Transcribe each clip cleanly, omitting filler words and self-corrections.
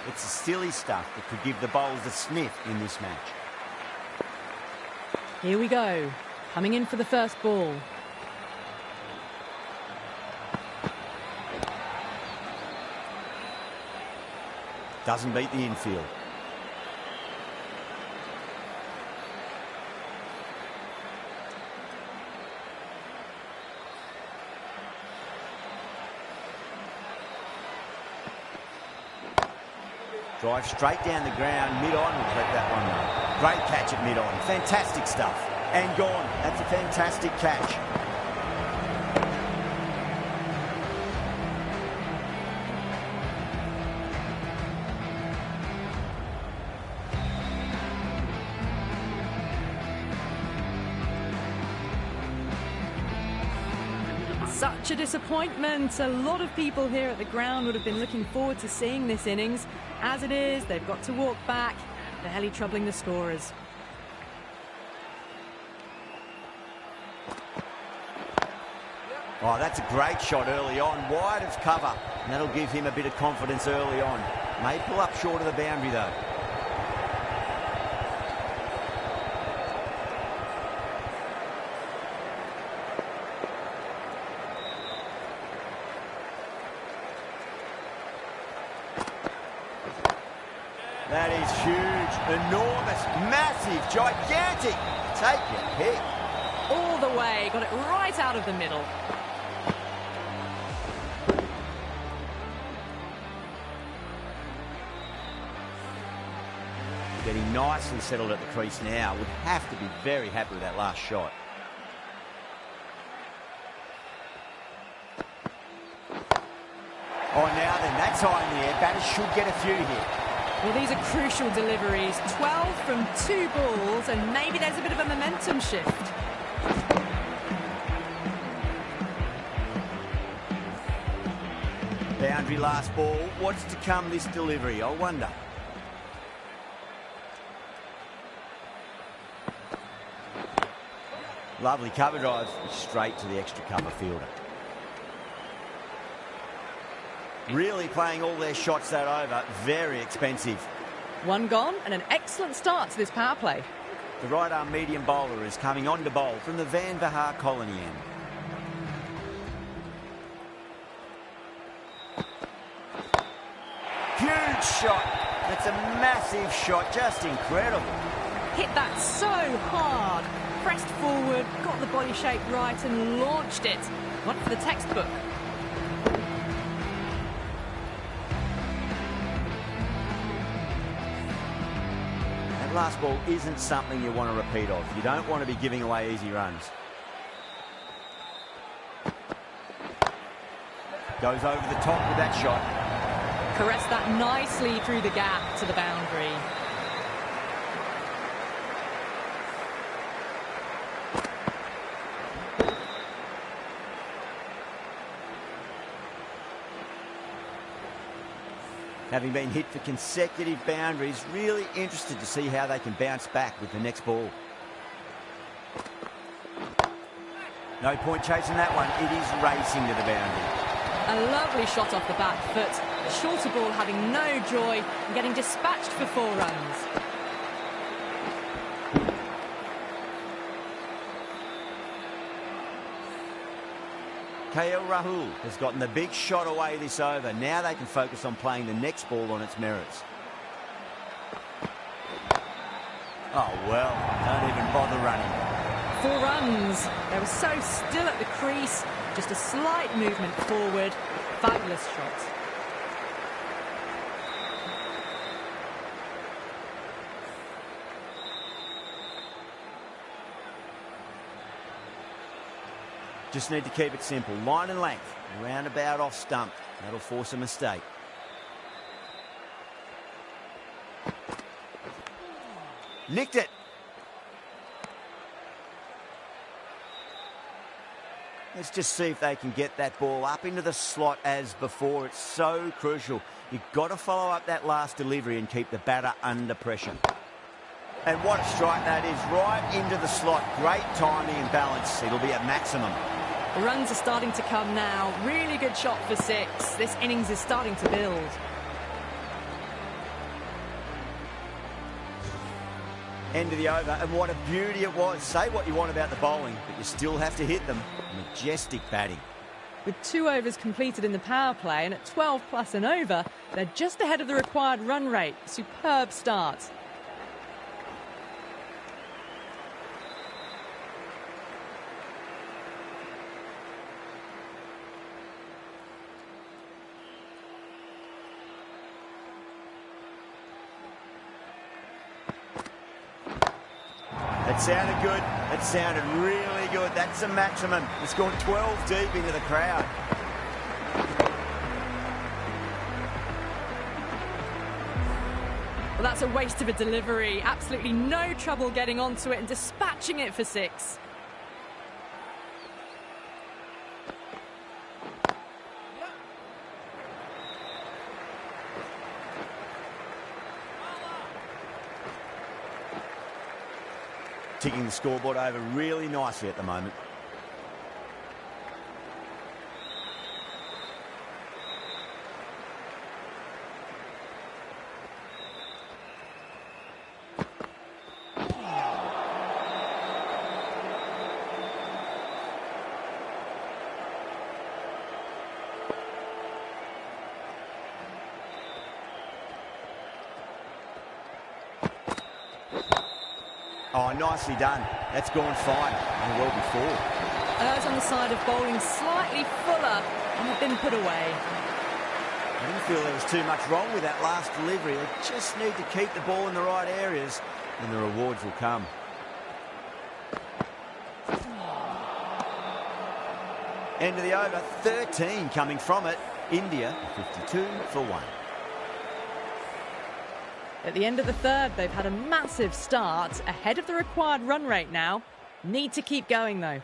It's the silly stuff that could give the bowlers a sniff in this match. Here we go. Coming in for the first ball. Doesn't beat the infield. Drive straight down the ground, mid-on will collect that one though. Great catch at mid-on, fantastic stuff. And gone, that's a fantastic catch. Such a disappointment. A lot of people here at the ground would have been looking forward to seeing this innings. As it is, they've got to walk back, barely troubling the scorers. Oh, that's a great shot early on, wide of cover. And that'll give him a bit of confidence early on. May pull up short of the boundary though. That is huge, enormous, massive, gigantic. Take your pick. All the way, got it right out of the middle. Getting nicely settled at the crease now. Would have to be very happy with that last shot. Oh, now then, that's high in the air. Batters should get a few here. Well, these are crucial deliveries. 12 from 2 balls, and maybe there's a bit of a momentum shift. Boundary last ball. What's to come this delivery? I wonder. Lovely cover drive, straight to the extra cover fielder. Really playing all their shots that over, very expensive. One gone, and an excellent start to this power play. The right-arm medium bowler is coming on to bowl from the Van Vahar colony end. Huge shot. That's a massive shot, just incredible. Hit that so hard. Pressed forward, got the body shape right and launched it. One for the textbook. That last ball isn't something you want to repeat of. You don't want to be giving away easy runs. Goes over the top with that shot. Caressed that nicely through the gap to the boundary. Having been hit for consecutive boundaries, really interested to see how they can bounce back with the next ball. No point chasing that one. It is racing to the boundary. A lovely shot off the back foot. The shorter ball having no joy and getting dispatched for 4 runs. KL Rahul has gotten the big shot away this over. Now they can focus on playing the next ball on its merits. Oh, well, don't even bother running. 4 runs. They were so still at the crease. Just a slight movement forward. Fabulous shot. Just need to keep it simple. Line and length. Roundabout off stump. That'll force a mistake. Nicked it. Let's just see if they can get that ball up into the slot as before. It's so crucial. You've got to follow up that last delivery and keep the batter under pressure. And what a strike that is, right into the slot. Great timing and balance. It'll be at maximum. The runs are starting to come now. Really good shot for 6. This innings is starting to build. End of the over, and what a beauty it was. Say what you want about the bowling, but you still have to hit them. Majestic batting. With 2 overs completed in the power play and at 12 plus and over, they're just ahead of the required run rate. Superb start. It sounded good. It sounded really good. That's the maximum. It's gone 12 deep into the crowd. Well, that's a waste of a delivery. Absolutely no trouble getting onto it and dispatching it for 6. Ticking the scoreboard over really nicely at the moment. Oh, nicely done. That's gone fine. And well before. Errs on the side of bowling slightly fuller and have been put away. I didn't feel there was too much wrong with that last delivery. They just need to keep the ball in the right areas and the rewards will come. End of the over, 13 coming from it. India, 52 for 1. At the end of the third, they've had a massive start, ahead of the required run rate now. Need to keep going, though.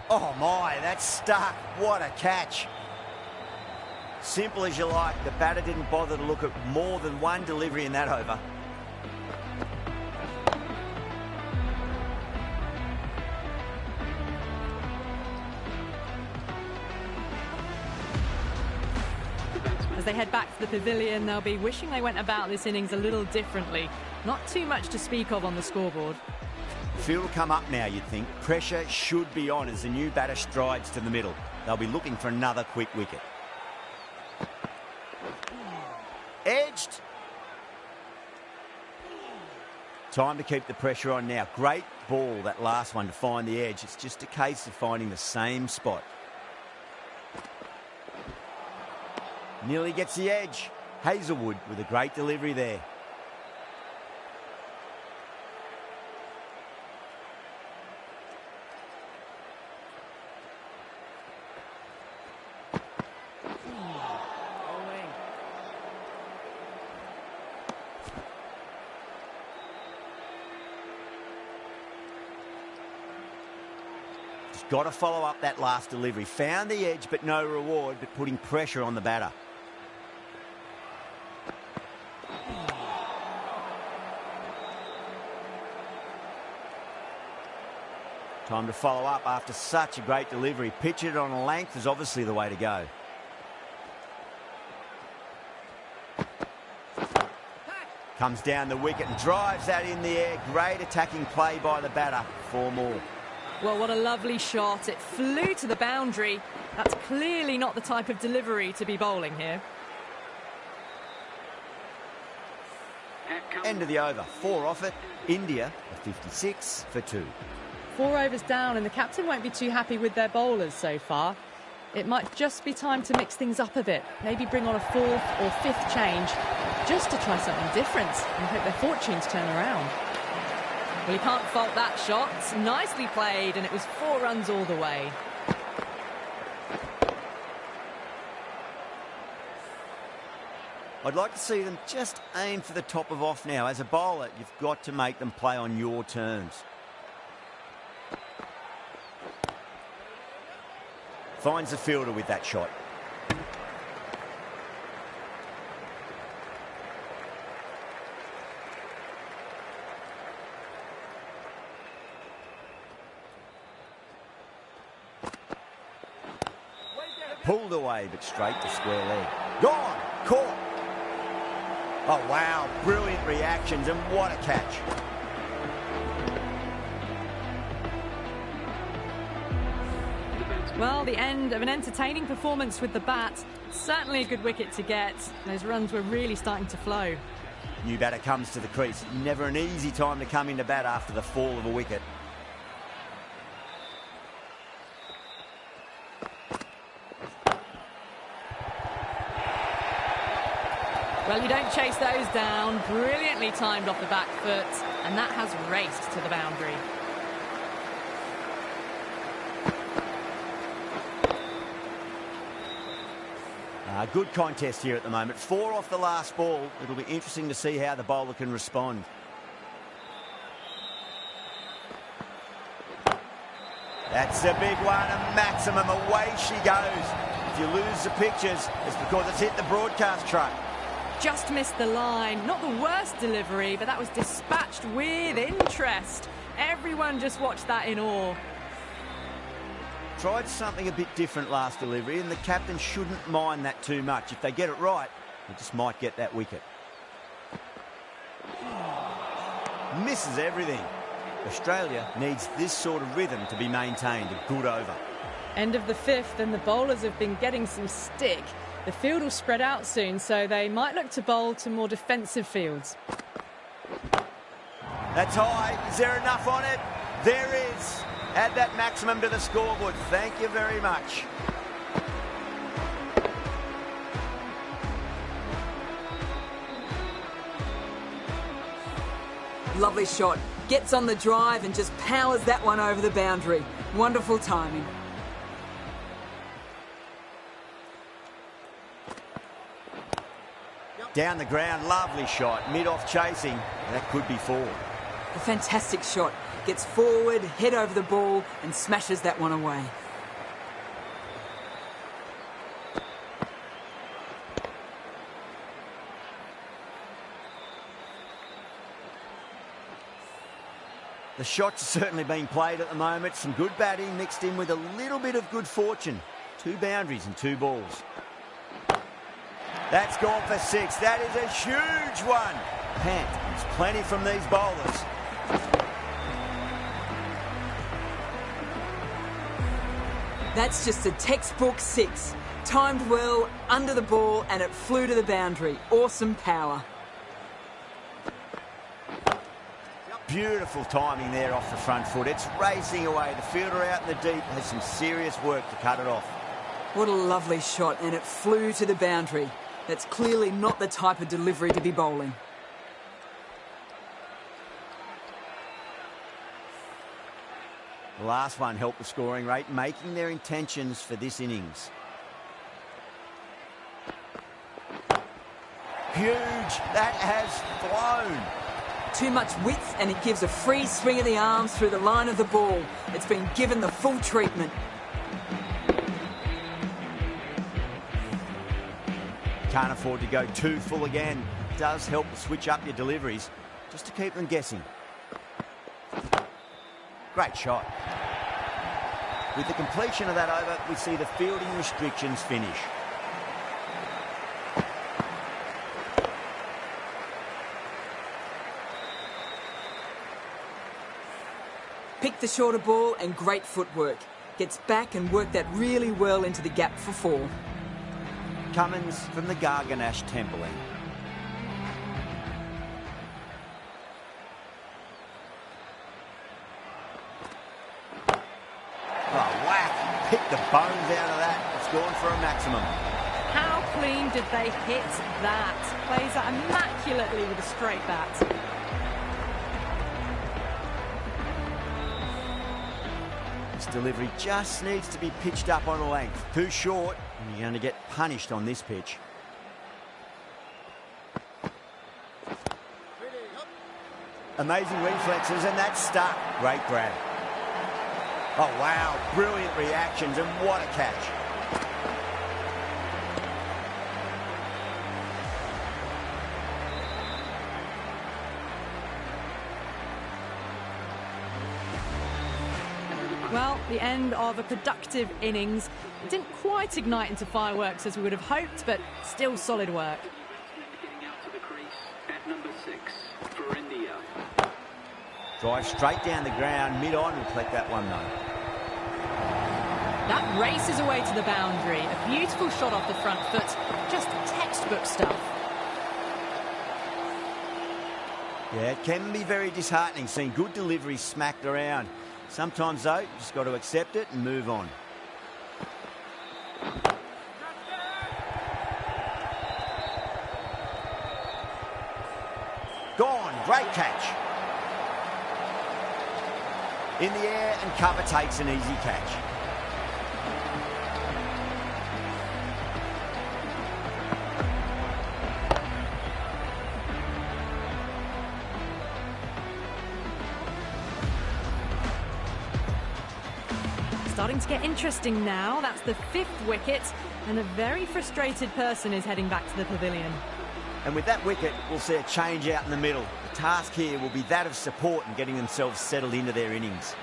Oh, my, that's stuck. What a catch. Simple as you like. The batter didn't bother to look at more than one delivery in that over. As they head back to the pavilion, they'll be wishing they went about this innings a little differently. Not too much to speak of on the scoreboard. The field will come up now, you'd think. Pressure should be on as the new batter strides to the middle. They'll be looking for another quick wicket. Edged. Time to keep the pressure on now. Great ball, that last one, to find the edge. It's just a case of finding the same spot. Nearly gets the edge. Hazelwood with a great delivery there. Just got to follow up that last delivery. Found the edge, but no reward, but putting pressure on the batter. Time to follow up after such a great delivery. Pitch it on a length is obviously the way to go. Comes down the wicket and drives that in the air. Great attacking play by the batter. 4 more. Well, what a lovely shot. It flew to the boundary. That's clearly not the type of delivery to be bowling here. End of the over. 4 off it. India, 56 for 2. 4 overs down, and the captain won't be too happy with their bowlers so far. It might just be time to mix things up a bit. Maybe bring on a 4th or 5th change just to try something different and hope their fortunes turn around. Well, he can't fault that shot. Nicely played, and it was 4 runs all the way. I'd like to see them just aim for the top of off now. As a bowler, you've got to make them play on your terms. Finds the fielder with that shot. Pulled away, but straight to square leg. Gone! Caught! Oh, wow, brilliant reactions, and what a catch. Well, the end of an entertaining performance with the bat. Certainly a good wicket to get. Those runs were really starting to flow. New batter comes to the crease. Never an easy time to come into bat after the fall of a wicket. Well, you don't chase those down. Brilliantly timed off the back foot, and that has raced to the boundary. Good contest here at the moment. 4 off the last ball. It'll be interesting to see how the bowler can respond. That's a big one, a maximum. Away she goes. If you lose the pictures, it's because it's hit the broadcast truck. Just missed the line. Not the worst delivery, but that was dispatched with interest. Everyone just watched that in awe. Tried something a bit different last delivery, and the captain shouldn't mind that too much. If they get it right, they just might get that wicket. Misses everything. Australia needs this sort of rhythm to be maintained. A good over. End of the 5th, and the bowlers have been getting some stick. The field will spread out soon, so they might look to bowl to more defensive fields. That's high. Is there enough on it? There is. Add that maximum to the scoreboard. Thank you very much. Lovely shot. Gets on the drive and just powers that one over the boundary. Wonderful timing. Down the ground, lovely shot. Mid-off chasing. That could be 4. A fantastic shot. Gets forward, head over the ball and smashes that one away. The shots are certainly being played at the moment. Some good batting mixed in with a little bit of good fortune. 2 boundaries and 2 balls. That's gone for 6. That is a huge one. Pant. There's plenty from these bowlers. That's just a textbook 6. Timed well, under the ball, and it flew to the boundary. Awesome power. Beautiful timing there off the front foot. It's racing away. The fielder out in the deep has some serious work to cut it off. What a lovely shot, and it flew to the boundary. That's clearly not the type of delivery to be bowling. The last one helped the scoring rate, making their intentions for this innings. Huge. That has flown. Too much width, and it gives a free swing of the arms through the line of the ball. It's been given the full treatment. Can't afford to go too full again. It does help to switch up your deliveries, just to keep them guessing. Great shot. With the completion of that over, we see the fielding restrictions finish. Picked the shorter ball and great footwork. Gets back and worked that really well into the gap for 4. Cummins from the Garganash Temple end. Oh, whack. Picked the bones out of that. It's gone for a maximum. How clean did they hit that? Plays that immaculately with a straight bat. This delivery just needs to be pitched up on a length. Too short, and you're going to get punished on this pitch. Amazing reflexes, and that's stuck. Great grab. Oh, wow. Brilliant reactions, and what a catch. Well, the end of a productive innings. It didn't quite ignite into fireworks as we would have hoped, but still solid work. Getting out to the crease. 6 for India. Drive straight down the ground, mid-on, will collect that one though. That races away to the boundary. A beautiful shot off the front foot. Just textbook stuff. Yeah, it can be very disheartening seeing good deliveries smacked around. Sometimes, though, you just got to accept it and move on. Gone. Great catch. In the air and cover takes an easy catch. Starting to get interesting now. That's the 5th wicket, and a very frustrated person is heading back to the pavilion. And with that wicket, we'll see a change out in the middle. The task here will be that of support and getting themselves settled into their innings.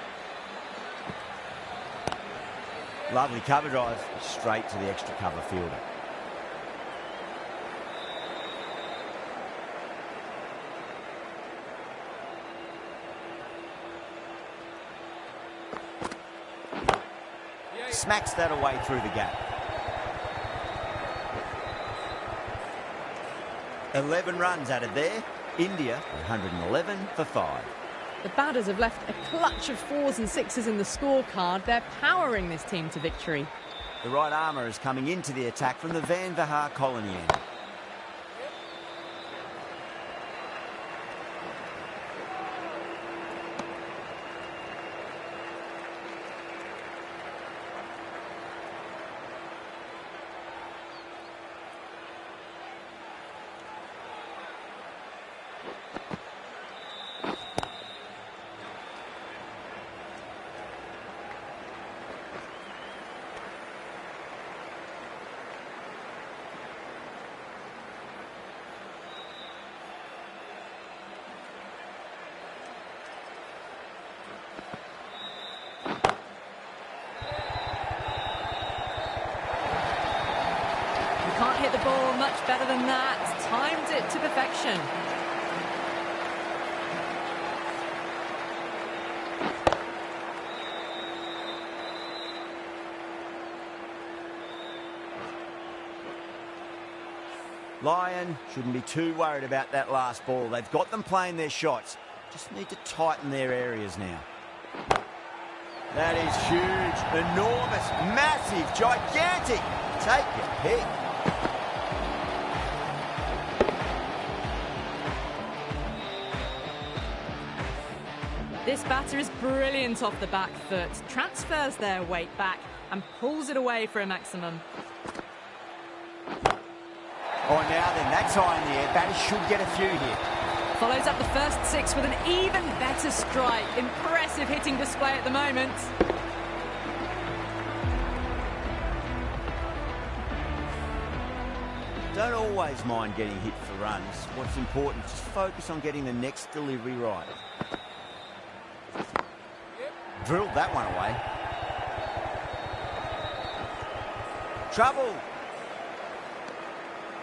Lovely cover drive, straight to the extra cover fielder. Smacks that away through the gap. 11 runs added there. India 111 for 5. The batters have left a clutch of 4s and 6s in the scorecard. They're powering this team to victory. The right armour is coming into the attack from the Van Vahar colony end. Can't hit the ball much better than that. Timed it to perfection. Lyon shouldn't be too worried about that last ball. They've got them playing their shots. Just need to tighten their areas now. That is huge, enormous, massive, gigantic. Take your pick. This batter is brilliant off the back foot, transfers their weight back and pulls it away for a maximum. Oh, now then, that's high in the air. Batters should get a few here. Follows up the first 6 with an even better strike. Impressive hitting display at the moment. Don't always mind getting hit for runs. What's important is just focus on getting the next delivery right. Drilled that one away. Trouble.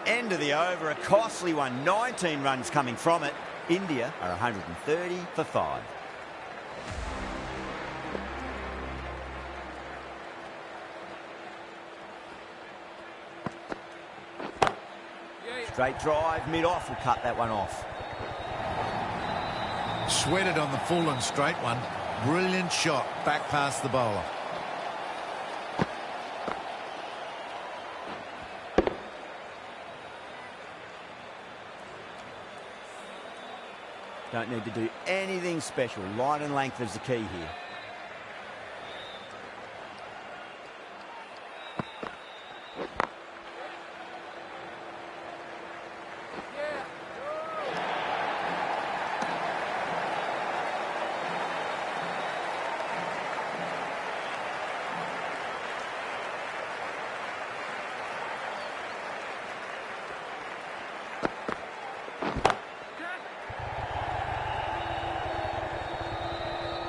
End of the over, a costly one. 19 runs coming from it. India are 130 for 5. Straight drive, mid-off will cut that one off. Sweated on the full and straight one. Brilliant shot back past the bowler. Don't need to do anything special. Line and length is the key here.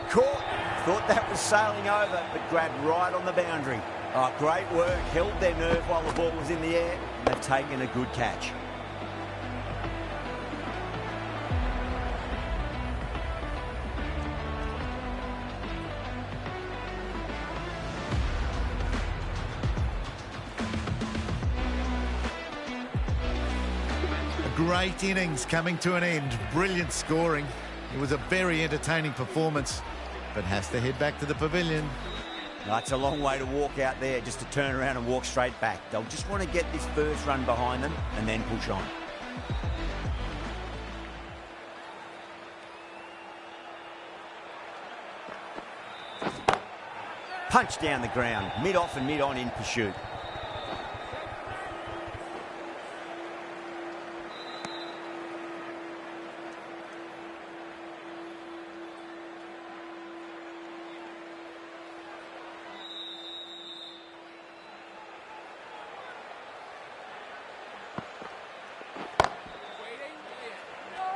Caught. Thought that was sailing over, but grabbed right on the boundary. Oh, great work. Held their nerve while the ball was in the air, and they've taken a good catch. great innings coming to an end. Brilliant scoring. It was a very entertaining performance, but has to head back to the pavilion. That's a long way to walk out there just to turn around and walk straight back. They'll just want to get this first run behind them and then push on. Punch down the ground, mid-off and mid-on in pursuit.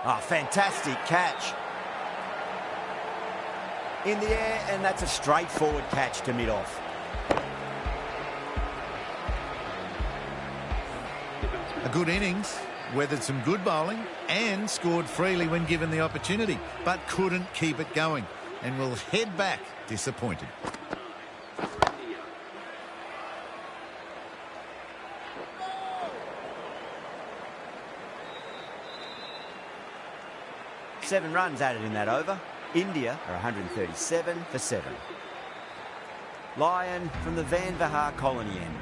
Oh, fantastic catch. In the air, and that's a straightforward catch to mid-off. A good innings, weathered some good bowling and scored freely when given the opportunity, but couldn't keep it going and will head back disappointed. Seven runs added in that over. India are 137 for 7. Lyon from the Van Vahar colony end.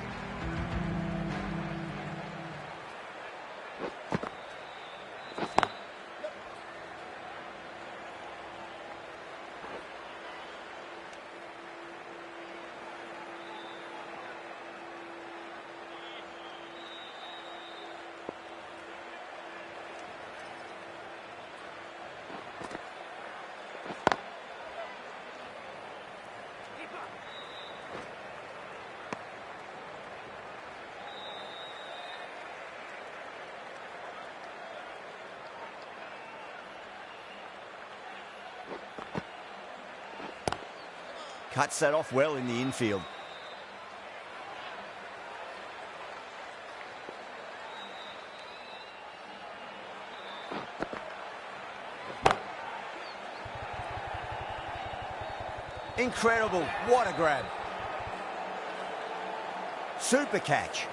Cuts that off well in the infield. Incredible. What a grab. Super catch.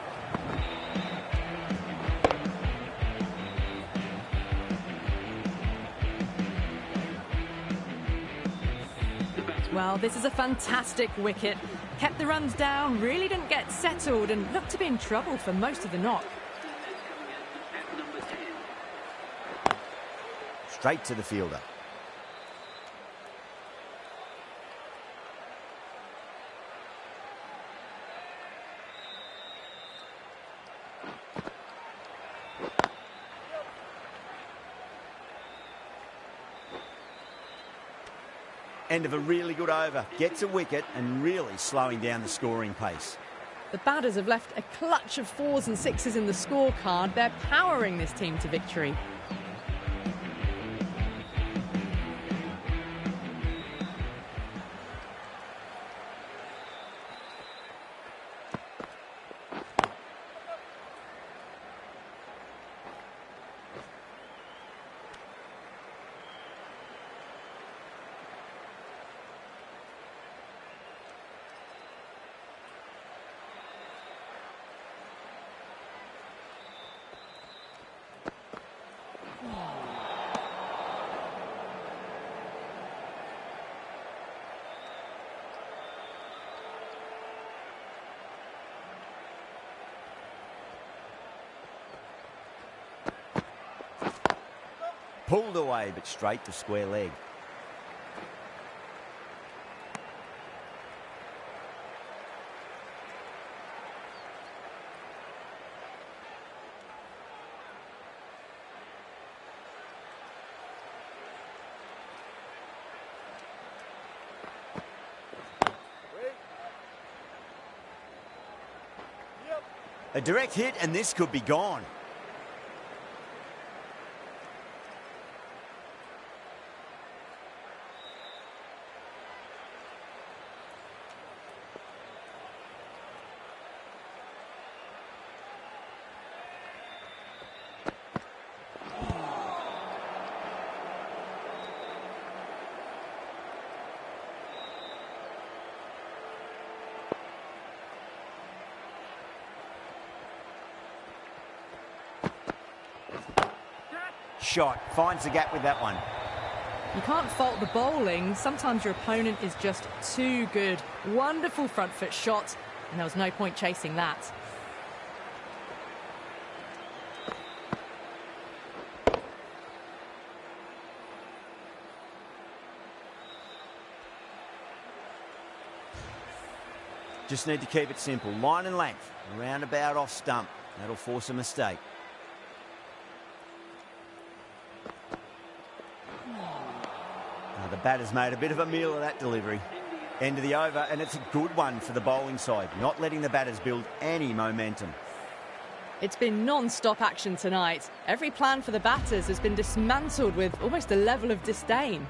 Well, this is a fantastic wicket. Kept the runs down, really didn't get settled and looked to be in trouble for most of the knock. Straight to the fielder. End of a really good over. Gets a wicket and really slowing down the scoring pace. The batters have left a clutch of 4s and 6s in the scorecard. They're powering this team to victory. Pulled away, but straight to square leg. A direct hit, and this could be gone. shot. Finds the gap with that one. You can't fault the bowling. Sometimes your opponent is just too good. Wonderful front foot shot, and there was no point chasing that. Just need to keep it simple. Line and length. Around about off stump. That'll force a mistake. Now the batter's made a bit of a meal of that delivery. End of the over, and it's a good one for the bowling side. Not letting the batters build any momentum. It's been non-stop action tonight. Every plan for the batters has been dismantled with almost a level of disdain.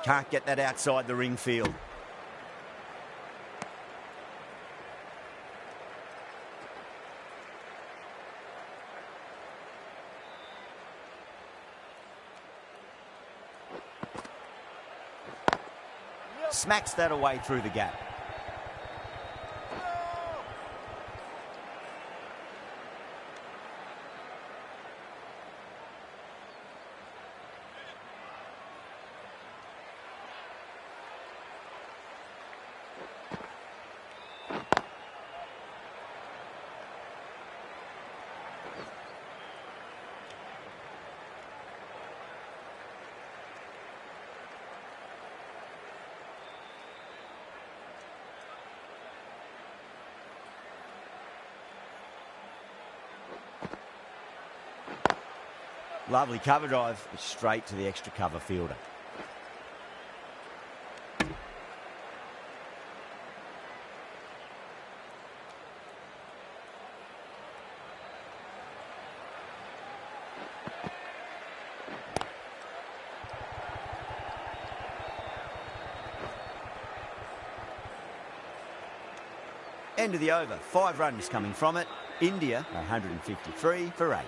Can't get that outside the ring field. Smacks that away through the gap. Lovely cover drive, but straight to the extra cover fielder. End of the over, 5 runs coming from it. India, 153 for 8.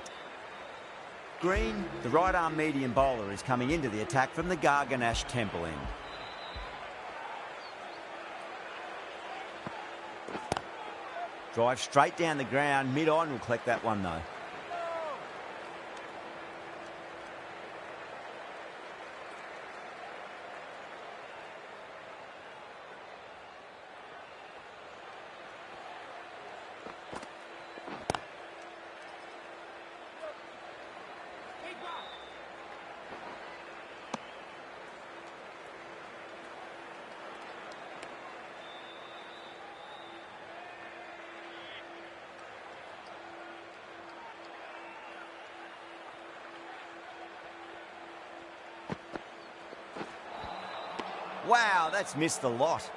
Green, the right-arm medium bowler, is coming into the attack from the Garganash Temple end. Drive straight down the ground, mid-on will collect that one though. Wow, that's missed the lot.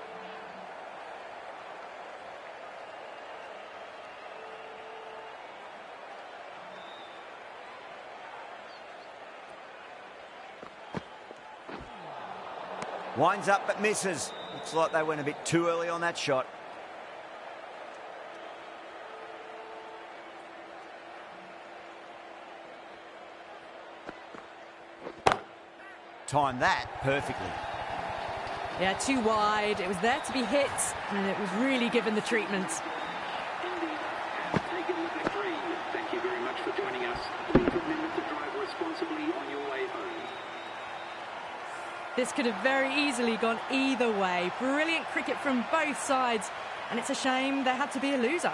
Winds up but misses. Looks like they went a bit too early on that shot. Timed that perfectly. Yeah, too wide. It was there to be hit, and it was really given the treatment. Taken with victory. Thank you very much for joining us. Please remember to drive responsibly on your way home. This could have very easily gone either way. Brilliant cricket from both sides, and it's a shame there had to be a loser.